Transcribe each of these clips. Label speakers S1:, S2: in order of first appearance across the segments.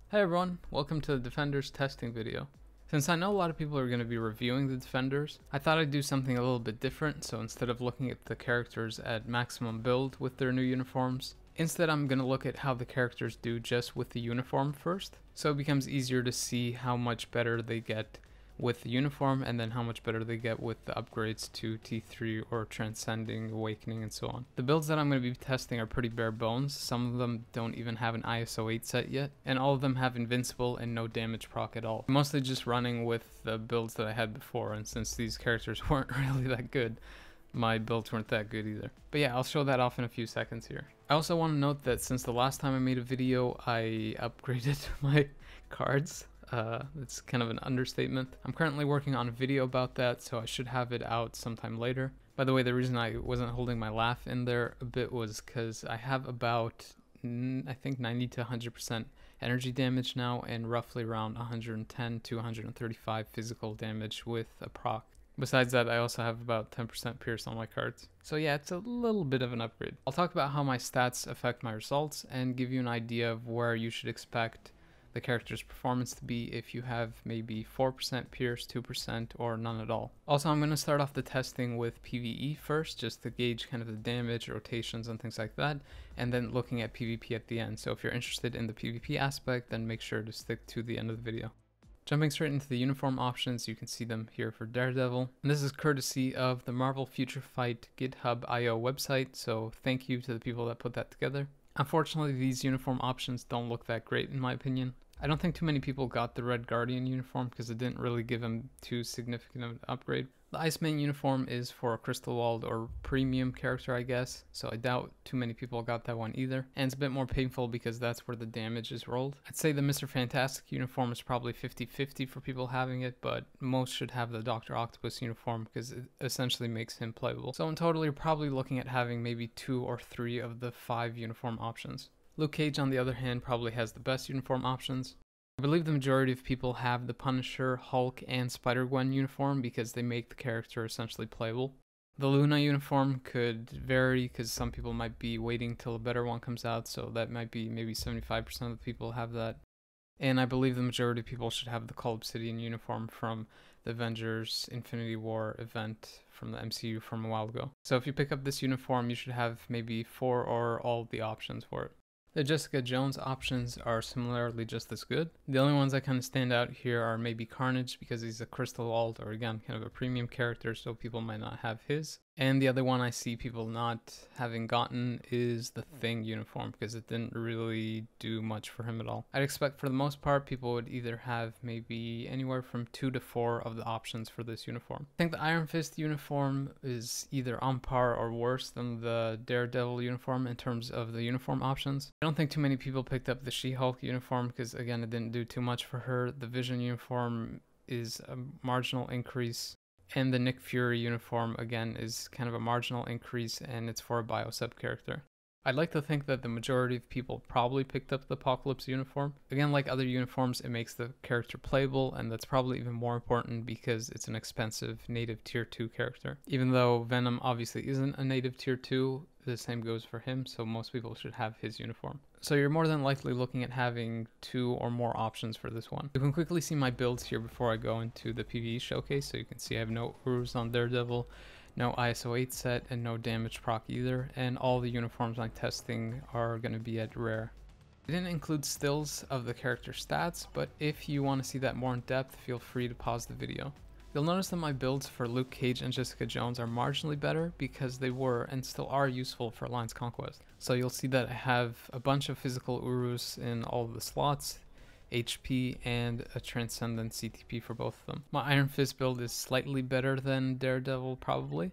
S1: Hey everyone, welcome to the Defenders testing video. Since I know a lot of people are going to be reviewing the Defenders, I thought I'd do something a little bit different, so instead of looking at the characters at maximum build with their new uniforms, instead I'm going to look at how the characters do just with the uniform first, so it becomes easier to see how much better they get with the uniform and then how much better they get with the upgrades to T3 or Transcending, Awakening, and so on. The builds that I'm going to be testing are pretty bare bones. Some of them don't even have an ISO 8 set yet, and all of them have Invincible and no damage proc at all. I'm mostly just running with the builds that I had before, and since these characters weren't really that good, my builds weren't that good either. But yeah, I'll show that off in a few seconds here. I also want to note that since the last time I made a video, I upgraded my cards. It's kind of an understatement. I'm currently working on a video about that, so I should have it out sometime later. By the way, the reason I wasn't holding my laugh in there a bit was because I have about, I think 90 to 100% energy damage now, and roughly around 110 to 135 physical damage with a proc. Besides that, I also have about 10% pierce on my cards. So yeah, it's a little bit of an upgrade. I'll talk about how my stats affect my results and give you an idea of where you should expect the character's performance to be if you have maybe 4% pierce, 2%, or none at all. Also, I'm going to start off the testing with PVE first, just to gauge kind of the damage, rotations, and things like that, and then looking at PvP at the end. So if you're interested in the PvP aspect, then make sure to stick to the end of the video. Jumping straight into the uniform options, you can see them here for Daredevil. And this is courtesy of the Marvel Future Fight GitHub IO website, so thank you to the people that put that together. Unfortunately, these uniform options don't look that great in my opinion. I don't think too many people got the Red Guardian uniform because it didn't really give him too significant of an upgrade. The Iceman uniform is for a Crystal Walled or premium character, I guess, so I doubt too many people got that one either. And it's a bit more painful because that's where the damage is rolled. I'd say the Mr. Fantastic uniform is probably 50-50 for people having it, but most should have the Dr. Octopus uniform because it essentially makes him playable. So in total, you're probably looking at having maybe 2 or 3 of the 5 uniform options. Luke Cage, on the other hand, probably has the best uniform options. I believe the majority of people have the Punisher, Hulk, and Spider-Gwen uniform because they make the character essentially playable. The Luna uniform could vary because some people might be waiting till a better one comes out, so that might be maybe 75% of the people have that. And I believe the majority of people should have the Cull Obsidian uniform from the Avengers Infinity War event from the MCU from a while ago. So if you pick up this uniform, you should have maybe 4 or all of the options for it. The Jessica Jones options are similarly just as good. The only ones that kind of stand out here are maybe Carnage because he's a Crystal Alt, or again kind of a premium character, so people might not have his. And the other one I see people not having gotten is the Thing uniform because it didn't really do much for him at all. I'd expect for the most part people would either have maybe anywhere from 2 to 4 of the options for this uniform. I think the Iron Fist uniform is either on par or worse than the Daredevil uniform in terms of the uniform options. I don't think too many people picked up the She-Hulk uniform because again it didn't do too much for her. The Vision uniform is a marginal increase. And the Nick Fury uniform, again, is kind of a marginal increase, and it's for a Biosub character. I'd like to think that the majority of people probably picked up the Apocalypse uniform. Again, like other uniforms, it makes the character playable, and that's probably even more important because it's an expensive native tier 2 character. Even though Venom obviously isn't a native tier 2, the same goes for him, so most people should have his uniform. So you're more than likely looking at having 2 or more options for this one. You can quickly see my builds here before I go into the PvE showcase, so you can see I have no Urus on Daredevil, no ISO 8 set, and no damage proc either, and all the uniforms I'm testing are going to be at rare. I didn't include stills of the character stats, but if you want to see that more in depth, feel free to pause the video. You'll notice that my builds for Luke Cage and Jessica Jones are marginally better because they were and still are useful for Alliance Conquest. So you'll see that I have a bunch of physical Urus in all of the slots, HP, and a Transcendent CTP for both of them. My Iron Fist build is slightly better than Daredevil probably.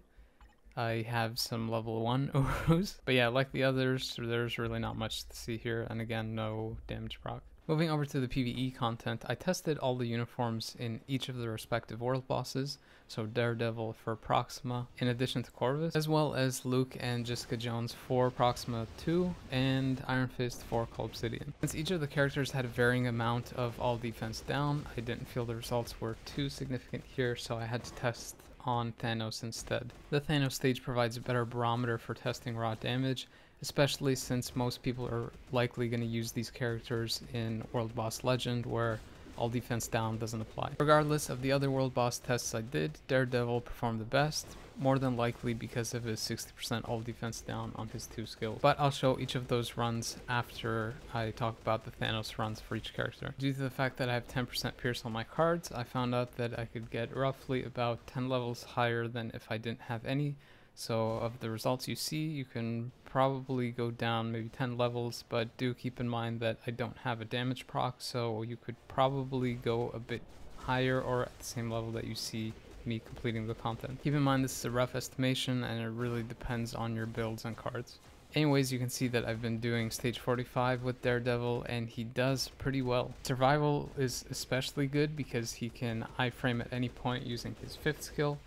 S1: I have some level 1 Urus, but yeah, like the others, there's really not much to see here, and again, no damage proc. Moving over to the PvE content, I tested all the uniforms in each of the respective world bosses, so Daredevil for Proxima, in addition to Corvus, as well as Luke and Jessica Jones for Proxima 2, and Iron Fist for Cull Obsidian. Since each of the characters had a varying amount of all defense down, I didn't feel the results were too significant here, so I had to test on Thanos instead. The Thanos stage provides a better barometer for testing raw damage, especially since most people are likely going to use these characters in World Boss Legend, where all defense down doesn't apply. Regardless of the other world boss tests I did, Daredevil performed the best, more than likely because of his 60% all defense down on his 2 skills. But I'll show each of those runs after I talk about the Thanos runs for each character. Due to the fact that I have 10% pierce on my cards, I found out that I could get roughly about 10 levels higher than if I didn't have any. So of the results you see, you can probably go down maybe 10 levels, but do keep in mind that I don't have a damage proc, so you could probably go a bit higher or at the same level that you see me completing the content. Keep in mind this is a rough estimation and it really depends on your builds and cards. Anyways, you can see that I've been doing stage 45 with Daredevil and he does pretty well. Survival is especially good because he can iframe at any point using his 5th skill,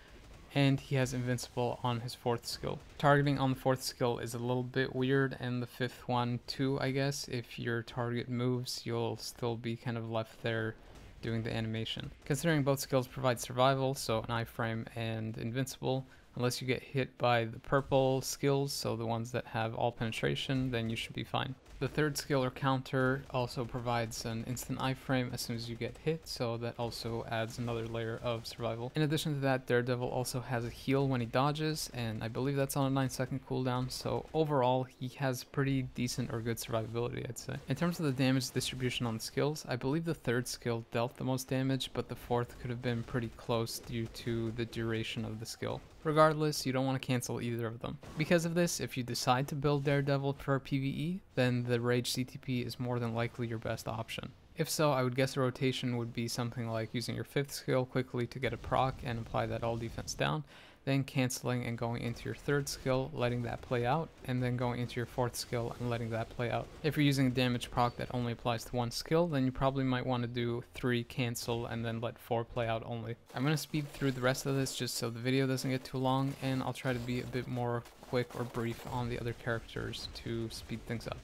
S1: and he has invincible on his 4th skill. Targeting on the 4th skill is a little bit weird, and the 5th one too, I guess. If your target moves, you'll still be kind of left there doing the animation. Considering both skills provide survival, so an iframe and invincible, unless you get hit by the purple skills, so the ones that have all penetration, then you should be fine. The 3rd skill or counter also provides an instant iframe as soon as you get hit, so that also adds another layer of survival. In addition to that, Daredevil also has a heal when he dodges, and I believe that's on a 9-second cooldown, so overall he has pretty decent or good survivability, I'd say. In terms of the damage distribution on the skills, I believe the 3rd skill dealt the most damage, but the 4th could have been pretty close due to the duration of the skill. Regardless, you don't want to cancel either of them. Because of this, if you decide to build Daredevil for PvE, then the Rage CTP is more than likely your best option. If so, I would guess a rotation would be something like using your 5th skill quickly to get a proc and apply that all defense down, then canceling and going into your 3rd skill, letting that play out, and then going into your 4th skill and letting that play out. If you're using a damage proc that only applies to 1 skill, then you probably might want to do 3 cancel and then let 4 play out only. I'm going to speed through the rest of this just so the video doesn't get too long, and I'll try to be a bit more quick or brief on the other characters to speed things up.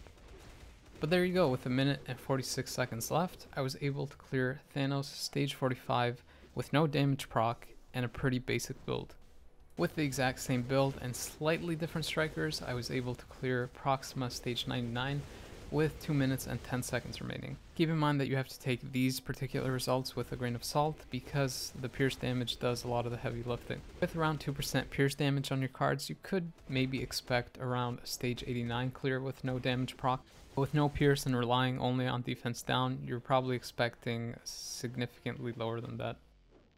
S1: But there you go, with 1 minute and 46 seconds left, I was able to clear Thanos stage 45 with no damage proc and a pretty basic build. With the exact same build and slightly different strikers, I was able to clear Proxima stage 99 with 2 minutes and 10 seconds remaining. Keep in mind that you have to take these particular results with a grain of salt because the pierce damage does a lot of the heavy lifting. With around 2% pierce damage on your cards, you could maybe expect around a stage 89 clear with no damage proc. With no pierce and relying only on defense down, you're probably expecting significantly lower than that.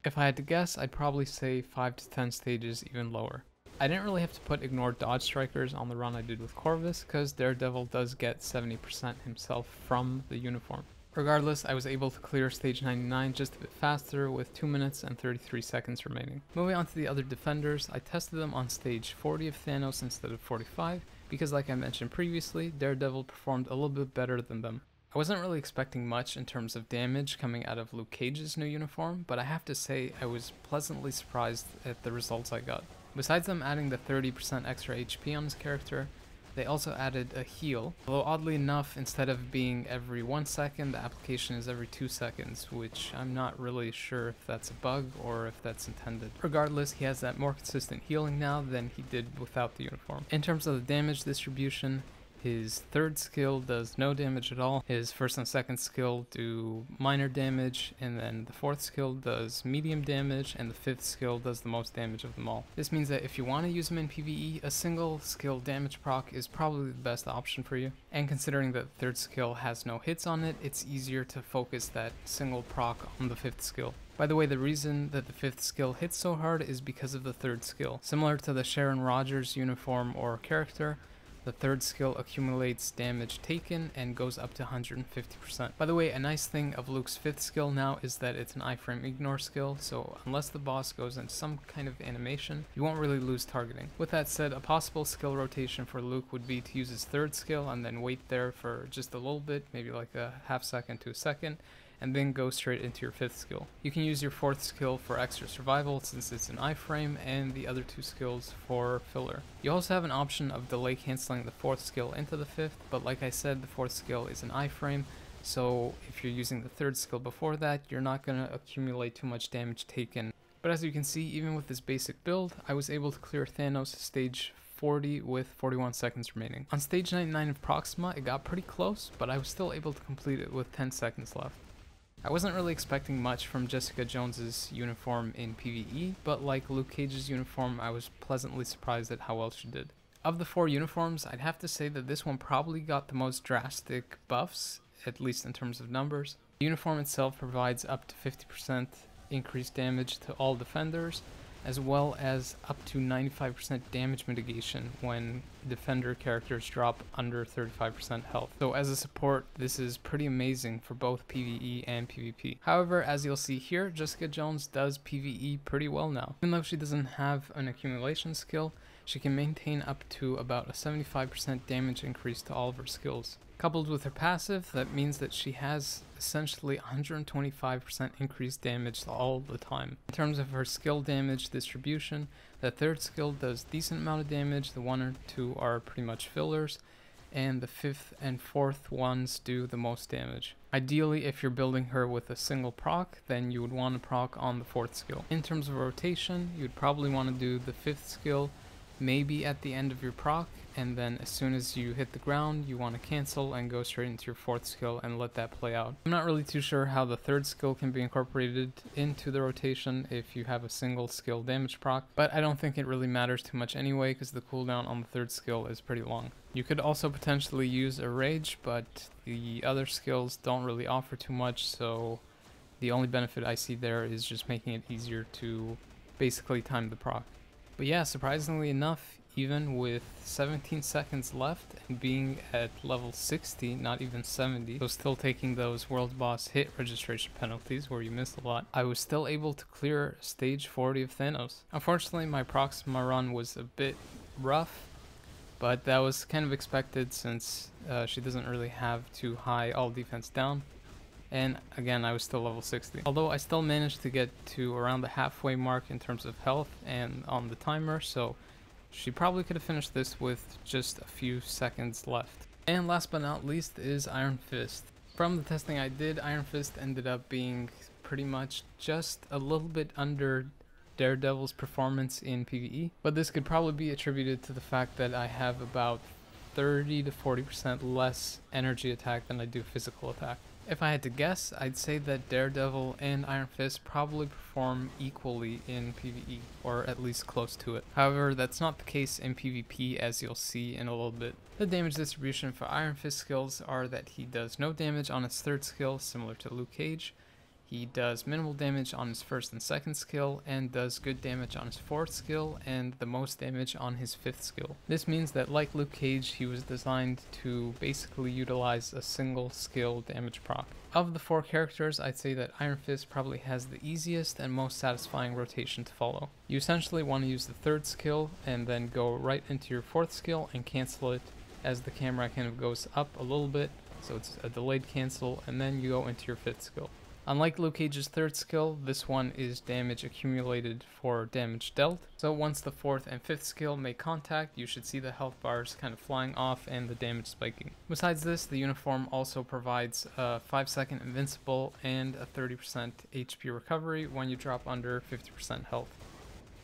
S1: If I had to guess, I'd probably say 5 to 10 stages even lower. I didn't really have to put ignore dodge strikers on the run I did with Corvus, because Daredevil does get 70% himself from the uniform. Regardless, I was able to clear stage 99 just a bit faster with 2 minutes and 33 seconds remaining. Moving on to the other defenders, I tested them on stage 40 of Thanos instead of 45, because like I mentioned previously, Daredevil performed a little bit better than them. I wasn't really expecting much in terms of damage coming out of Luke Cage's new uniform, but I have to say I was pleasantly surprised at the results I got. Besides them adding the 30% extra HP on his character, they also added a heal, although oddly enough, instead of being every 1 second, the application is every 2 seconds, which I'm not really sure if that's a bug or if that's intended. Regardless, he has that more consistent healing now than he did without the uniform. In terms of the damage distribution, his 3rd skill does no damage at all, his 1st and 2nd skill do minor damage, and then the 4th skill does medium damage, and the 5th skill does the most damage of them all. This means that if you want to use him in PvE, a single skill damage proc is probably the best option for you, and considering that the 3rd skill has no hits on it, it's easier to focus that single proc on the 5th skill. By the way, the reason that the 5th skill hits so hard is because of the 3rd skill. Similar to the Sharon Rogers uniform or character, the 3rd skill accumulates damage taken and goes up to 150%. By the way, a nice thing of Luke's 5th skill now is that it's an iframe ignore skill, so unless the boss goes into some kind of animation, you won't really lose targeting. With that said, a possible skill rotation for Luke would be to use his 3rd skill and then wait there for just a little bit, maybe like a half second to a second, and then go straight into your 5th skill. You can use your 4th skill for extra survival since it's an iframe, and the other 2 skills for filler. You also have an option of delay canceling the 4th skill into the 5th, but like I said, the 4th skill is an iframe, so if you're using the 3rd skill before that, you're not going to accumulate too much damage taken But as you can see, even with this basic build, I was able to clear Thanos stage 40 with 41 seconds remaining. On stage 99 of Proxima, it got pretty close, but I was still able to complete it with 10 seconds left. I wasn't really expecting much from Jessica Jones's uniform in PvE, but like Luke Cage's uniform, I was pleasantly surprised at how well she did. Of the 4 uniforms, I'd have to say that this one probably got the most drastic buffs, at least in terms of numbers. The uniform itself provides up to 50% increased damage to all defenders, as well as up to 95% damage mitigation when defender characters drop under 35% health. So as a support, this is pretty amazing for both PvE and PvP. However, as you'll see here, Jessica Jones does PvE pretty well now. Even though she doesn't have an accumulation skill, she can maintain up to about a 75% damage increase to all of her skills. Coupled with her passive, that means that she has essentially 125% increased damage all the time. In terms of her skill damage distribution, the 3rd skill does decent amount of damage, the 1 or 2 are pretty much fillers, and the 5th and 4th ones do the most damage. Ideally, if you're building her with a single proc, then you would want to proc on the 4th skill. In terms of rotation, you'd probably want to do the 5th skill maybe at the end of your proc, and then as soon as you hit the ground, you want to cancel and go straight into your 4th skill and let that play out. I'm not really too sure how the 3rd skill can be incorporated into the rotation if you have a single skill damage proc, but I don't think it really matters too much anyway because the cooldown on the 3rd skill is pretty long. You could also potentially use a rage, but the other skills don't really offer too much, so the only benefit I see there is just making it easier to basically time the proc. But yeah, surprisingly enough, even with 17 seconds left and being at level 60, not even 70, so still taking those world boss hit registration penalties where you missed a lot, I was still able to clear stage 40 of Thanos. Unfortunately, my Proxima run was a bit rough, but that was kind of expected since she doesn't really have too high all defense down. And again, I was still level 60. Although I still managed to get to around the halfway mark in terms of health and on the timer, so she probably could have finished this with just a few seconds left. And last but not least is Iron Fist. From the testing I did, Iron Fist ended up being pretty much just a little bit under Daredevil's performance in PvE, but this could probably be attributed to the fact that I have about 30 to 40% less energy attack than I do physical attack. If I had to guess, I'd say that Daredevil and Iron Fist probably perform equally in PvE, or at least close to it. However, that's not the case in PvP, as you'll see in a little bit. The damage distribution for Iron Fist skills are that he does no damage on his 3rd skill, similar to Luke Cage. He does minimal damage on his 1st and 2nd skill, and does good damage on his 4th skill, and the most damage on his 5th skill. This means that, like Luke Cage, he was designed to basically utilize a single skill damage proc. Of the 4 characters, I'd say that Iron Fist probably has the easiest and most satisfying rotation to follow. You essentially want to use the 3rd skill, and then go right into your 4th skill and cancel it as the camera kind of goes up a little bit, so it's a delayed cancel, and then you go into your 5th skill. Unlike Luke Cage's 3rd skill, this one is damage accumulated for damage dealt. So once the 4th and 5th skill make contact, you should see the health bars kind of flying off and the damage spiking. Besides this, the uniform also provides a 5-second invincible and a 30% HP recovery when you drop under 50% health.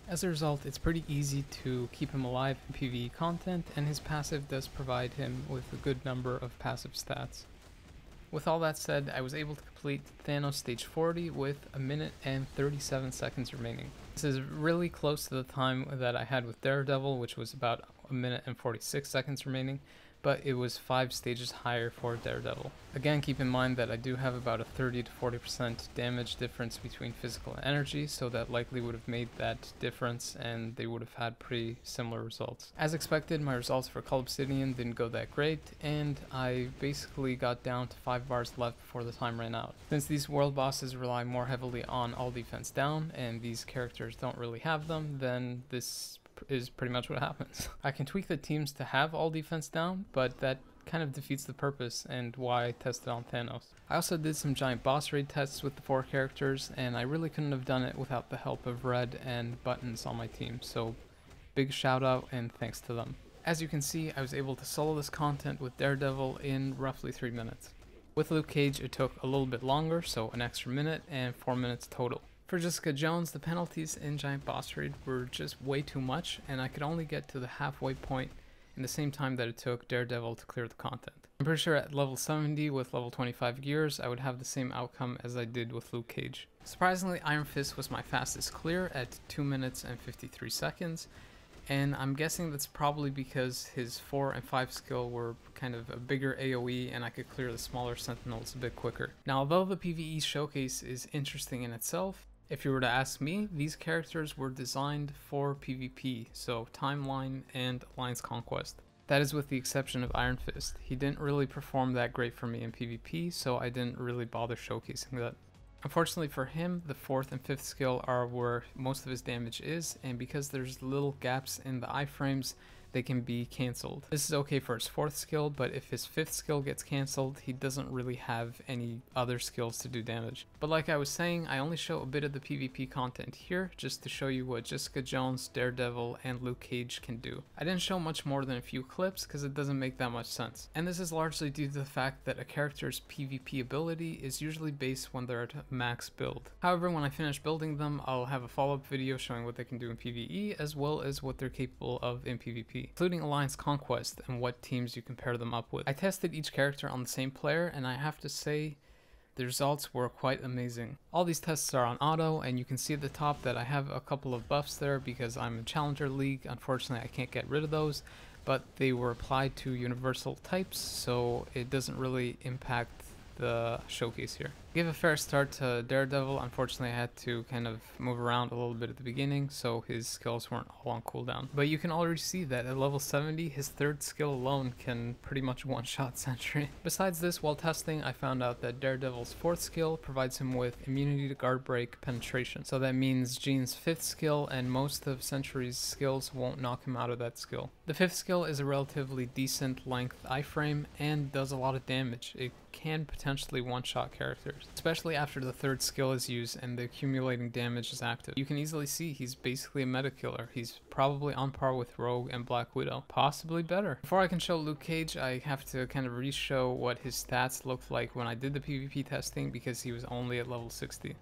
S1: As a result, it's pretty easy to keep him alive in PvE content, and his passive does provide him with a good number of passive stats. With all that said, I was able to complete Thanos stage 40 with 1 minute and 37 seconds remaining. This is really close to the time that I had with Daredevil, which was about 1 minute and 46 seconds remaining, but it was 5 stages higher for Daredevil. Again, keep in mind that I do have about a 30 to 40% damage difference between physical and energy, so that likely would have made that difference and they would have had pretty similar results. As expected, my results for Cull Obsidian didn't go that great, and I basically got down to 5 bars left before the time ran out. Since these world bosses rely more heavily on all defense down, and these characters don't really have them, then this is pretty much what happens. I can tweak the teams to have all defense down, but that kind of defeats the purpose and why I tested on Thanos. I also did some giant boss raid tests with the 4 characters, and I really couldn't have done it without the help of Red and Buttons on my team, so big shout out and thanks to them. As you can see, I was able to solo this content with Daredevil in roughly 3 minutes. With Luke Cage, it took a little bit longer, so an extra minute and 4 minutes total. For Jessica Jones, the penalties in Giant Boss Raid were just way too much, and I could only get to the halfway point in the same time that it took Daredevil to clear the content. I'm pretty sure at level 70 with level 25 gears, I would have the same outcome as I did with Luke Cage. Surprisingly, Iron Fist was my fastest clear at 2 minutes and 53 seconds, and I'm guessing that's probably because his 4 and 5 skill were kind of a bigger AoE and I could clear the smaller sentinels a bit quicker. Now, although the PvE showcase is interesting in itself, if you were to ask me, these characters were designed for PvP, so Timeline and Alliance Conquest. That is with the exception of Iron Fist. He didn't really perform that great for me in PvP, so I didn't really bother showcasing that. Unfortunately for him, the 4th and 5th skill are where most of his damage is, and because there's little gaps in the iframes, they can be cancelled. This is okay for his 4th skill, but if his 5th skill gets cancelled, he doesn't really have any other skills to do damage. But like I was saying, I only show a bit of the PvP content here, just to show you what Jessica Jones, Daredevil, and Luke Cage can do. I didn't show much more than a few clips, because it doesn't make that much sense. And this is largely due to the fact that a character's PvP ability is usually based when they're at max build. However, when I finish building them, I'll have a follow-up video showing what they can do in PvE, as well as what they're capable of in PvP. Including Alliance Conquest and what teams you can pair them up with. I tested each character on the same player, and I have to say the results were quite amazing. All these tests are on auto, and you can see at the top that I have a couple of buffs there because I'm in Challenger League. Unfortunately, I can't get rid of those, but they were applied to universal types, so it doesn't really impact the showcase here. Give a fair start to Daredevil. Unfortunately, I had to kind of move around a little bit at the beginning, so his skills weren't all on cooldown. But you can already see that at level 70, his 3rd skill alone can pretty much one-shot Sentry. Besides this, while testing, I found out that Daredevil's 4th skill provides him with immunity to guard break penetration. So that means Jean's 5th skill and most of Sentry's skills won't knock him out of that skill. The 5th skill is a relatively decent length iframe and does a lot of damage. It can potentially one-shot characters, especially after the 3rd skill is used and the accumulating damage is active. You can easily see he's basically a meta killer. He's probably on par with Rogue and Black Widow, possibly better. Before I can show Luke Cage, I have to kind of re-show what his stats looked like when I did the PvP testing because he was only at level 60.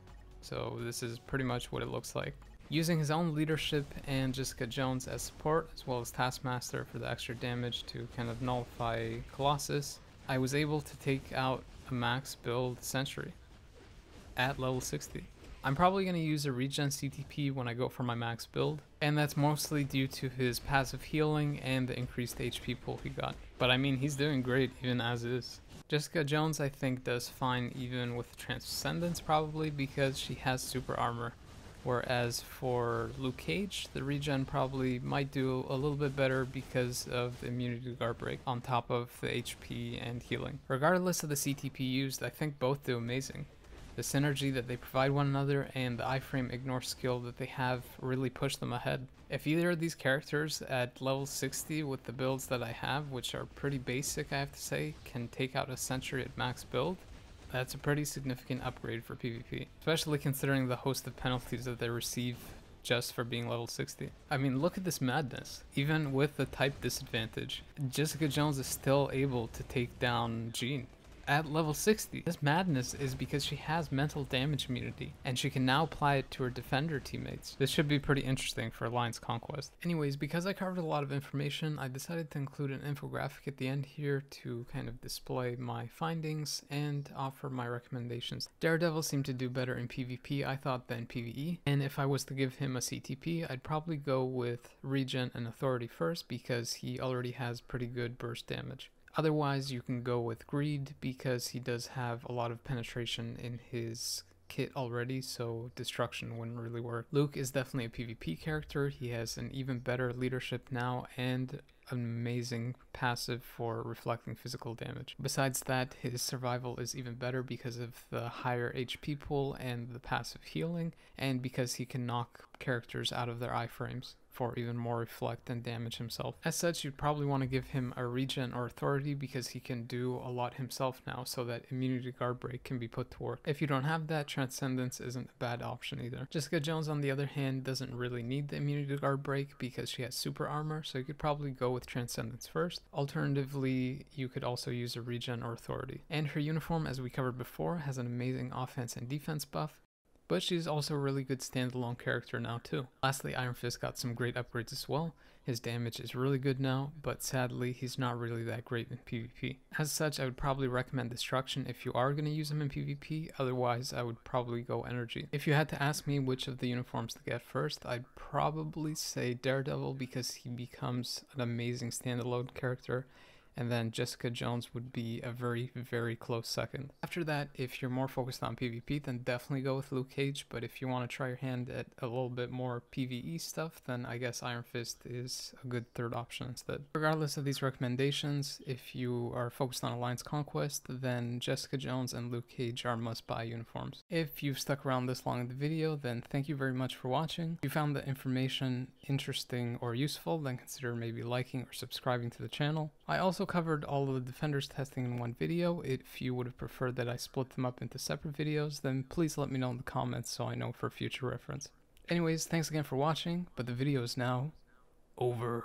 S1: So this is pretty much what it looks like. Using his own leadership and Jessica Jones as support, as well as Taskmaster for the extra damage to kind of nullify Colossus, I was able to take out a max build Sentry at level 60. I'm probably going to use a regen CTP when I go for my max build, and that's mostly due to his passive healing and the increased HP pool he got. But I mean, he's doing great even as is. Jessica Jones I think does fine even with Transcendence probably because she has super armor. Whereas for Luke Cage, the regen probably might do a little bit better because of the immunity to guard break on top of the HP and healing. Regardless of the CTP used, I think both do amazing. The synergy that they provide one another and the iframe ignore skill that they have really push them ahead. If either of these characters at level 60 with the builds that I have, which are pretty basic I have to say, can take out a Sentry at max build, that's a pretty significant upgrade for PvP, especially considering the host of penalties that they receive just for being level 60. I mean, look at this madness. Even with the type disadvantage, Jessica Jones is still able to take down Jean at level 60. This madness is because she has mental damage immunity, and she can now apply it to her defender teammates. This should be pretty interesting for Alliance Conquest. Anyways, because I covered a lot of information, I decided to include an infographic at the end here to kind of display my findings and offer my recommendations. Daredevil seemed to do better in PvP, I thought, than PvE, and if I was to give him a CTP, I'd probably go with Regen and Authority first because he already has pretty good burst damage. Otherwise, you can go with Greed because he does have a lot of penetration in his kit already, so destruction wouldn't really work. Luke is definitely a PvP character. He has an even better leadership now and an amazing passive for reflecting physical damage. Besides that, his survival is even better because of the higher HP pool and the passive healing, and because he can knock characters out of their iframes for even more reflect and damage himself. As such, you'd probably want to give him a regen or authority because he can do a lot himself now, so that immunity guard break can be put to work. If you don't have that, Transcendence isn't a bad option either. Jessica Jones on the other hand doesn't really need the immunity guard break because she has super armor, so you could probably go with Transcendence first. Alternatively, you could also use a regen or authority. And her uniform, as we covered before, has an amazing offense and defense buff. but she's also a really good standalone character now too. Lastly, Iron Fist got some great upgrades as well. His damage is really good now, but sadly he's not really that great in PvP. As such, I would probably recommend Destruction if you are going to use him in PvP, otherwise I would probably go Energy. If you had to ask me which of the uniforms to get first, I'd probably say Daredevil because he becomes an amazing standalone character, and then Jessica Jones would be a very, very close second. After that, if you're more focused on PvP, then definitely go with Luke Cage, but if you want to try your hand at a little bit more PvE stuff, then I guess Iron Fist is a good third option instead. Regardless of these recommendations, if you are focused on Alliance Conquest, then Jessica Jones and Luke Cage are must-buy uniforms. If you've stuck around this long in the video, then thank you very much for watching. If you found the information interesting or useful, then consider maybe liking or subscribing to the channel. I also covered all of the Defenders testing in one video. If you would have preferred that I split them up into separate videos, then please let me know in the comments so I know for future reference. Anyways, thanks again for watching, but the video is now over.